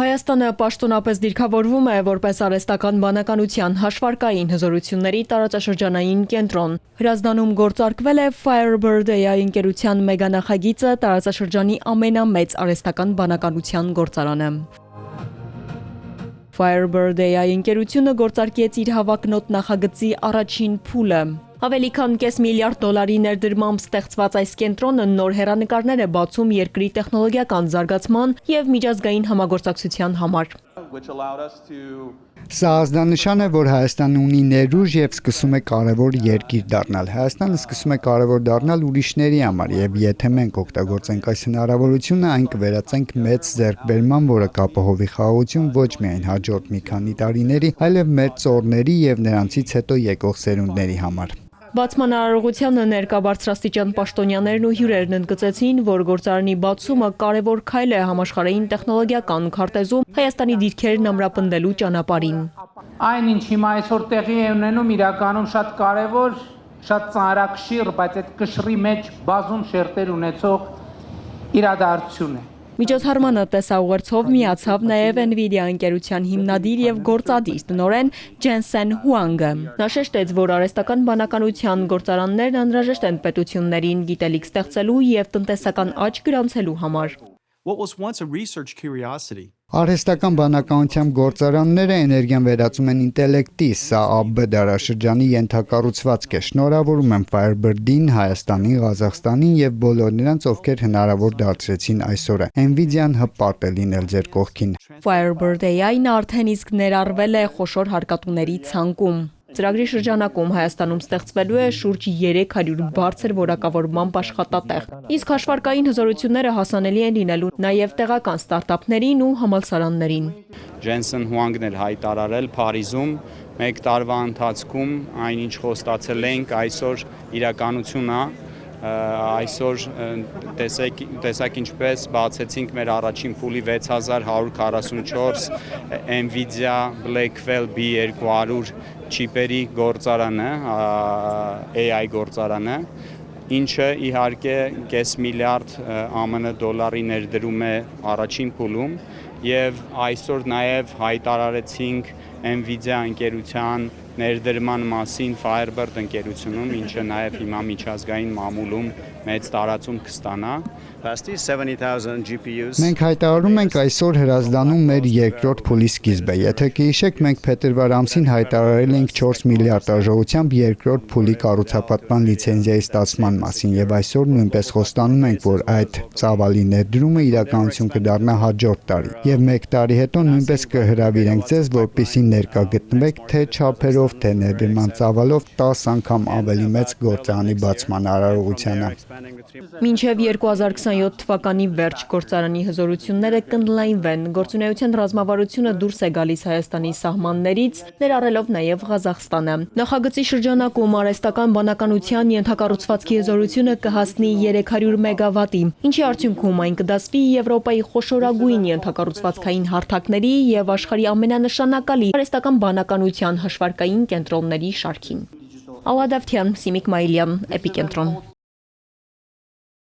Հայաստանը պաշտոնապես դիրքավորվում է որպես արհեստական բանականության հաշվարկային հզորությունների տարածաշրջանային կենտրոն։ Հրազդանում գործարկվել է Firebird AI ընկերության մեգանախագիծը տարածաշրջանի ամենամեծ արհեստական բանականության գործարանը։ Firebird AI ընկերությունը գործարկեց իր հավակնոտ նախագծի առաջին փուլը։ Ավելի քան $500 միլիարդ ներդրմամբ ստեղծված այս կենտրոնը նոր հեռանկարներ է բացում երկրի տեխնոլոգիական զարգացման և միջազգային համագործակցության համար։ Սա ազդանշան է, որ Հայաստանը ունի ներուժ և սկսում է կարևոր երկիր դառնալ։ Հայաստանը սկսում է կարևոր դառնալ ուրիշների համար, և եթե մենք օգտագործենք այս հնարավորությունը, այն կվերածենք մեծ ձեռքբերման, որը կապահովի խաղաղություն ոչ միայն հաջորդ մի քանի տարիների, այլև մեր ծոռների և նրանցից հետո եկող սերունդների համար։ Բացման արարողությանը ներկա բարձրաստիճան պաշտոնյաներն ու հյուրերն ընդգծեցին, որ գործարանի բացումը կարևոր քայլ է համաշխարհային տեխնոլոգիական քարտեզում Հայաստանի դիրքերն ամրապնդելու ճանապարհին։ Այն ինչ հիմա այսօր տեղի է ունենում, իրականում շատ կարևոր, շատ ծանրակշիռ, բայց այդ կշռի մեջ բազում շերտեր ունեցող իրադարձություն է։ Միջոցառմանը տեսաուղերձով միացավ նաև NVIDIA ընկերության հիմնադիր և գործադիր տնօրեն Ջենսեն Հուանգը։ Նա շեշտեց, որ արհեստական բանականության գործարաններն անհրաժեշտ են պետություններին գիտելիք ստեղծելու և տնտեսական աճ գրանցելու համար։ Արհեստական բանականությամբ գործարանները էներգիան վերածում են ինտելեկտի, սա ԱԲ դարաշրջանի ենթակառուցվածք է։ Շնորհավորում եմ Firebird-ին, Հայաստանին, Ղազախստանին և բոլոր նրանց, ովքեր հնարավոր դարձրեցին այս օրը։ NVIDIA-ն հպարտ է լինել ձեր կողքին։ Firebird AI-ն արդեն իսկ ներառվել է խոշոր հարկատուների ցանկում։ Ծրագրի շրջանակում Հայաստանում ստեղծվելու է շուրջ 300 բարձր որակավորմամբ աշխատատեղ, իսկ հաշվարկային հզորությունները հասանելի են լինելու նաև տեղական ստարտափներին ու համալսարաններին։ Ջենսեն Հուանգն էր հայտարարել Փարիզում, 1 տարվա ընթացքում այնինչ խոստացել ենք, այսօր իրականություն է։ Այսօր տեսակ ինչպես բացեցինք մեր առաջին փուլի 6144 NVIDIA Blackwell B200 չիպերի գործարանը, AI գործարանը, ինչը իհարկե $500 միլիարդ ԱՄՆ ներդրում է առաջին փուլում, և այսօր նաև հայտարարեցինք NVIDIA ընկերության ներդրման մասին Firebird ընկերությունում, ինչը նաև հիմա միջազգային մամուլում մեծ տարածում կստանա։ Մենք հայտարարում ենք այսօր Հրազդանում մեր երկրորդ փուլի սկիզբը։ Եթե կհիշեք, մենք փետրվար ամսին հայտարարել էինք 4 միլիարդ արժողությամբ երկրորդ փուլի կառուցապատման լիցենզիայի ստացման մասին, և այսօր նույնպես խոստանում ենք, որ այդ ծավալի ներդրումը իրականություն կդառնա հաջորդ տարի, և 1 տարի հետո նույնպես կհրավիրենք ձեզ, որպեսզի ներկա գտնվեք թե չափերով, թե ներդրման ծավալով 10 անգամ ավելի մեծ գործարանի բացման արարողությանը։ Մինչև 2027 թվականի վերջ գործարանի հզորությունները կընդլայնվեն, գործունեության ռազմավարությունը դուրս է գալիս Հայաստանի սահմաններից, ներառելով նաև Ղազախստանը։ Նախագծի շրջանակում արհեստական բանականության ենթակառուցվածքի հզորությունը կհասնի 300 մեգավատի, ինչի արդյունքում այն կդասվի Եվրոպայի խոշորագույն ենթակառուցվածքային հարթակների և աշխարհի ամենանշանակալի արհեստական բանականության հաշվարկային կենտրոնների շարքին։ Ալադավթյան, Սիմիկ Մայիլյան, Էպիկենտրոն։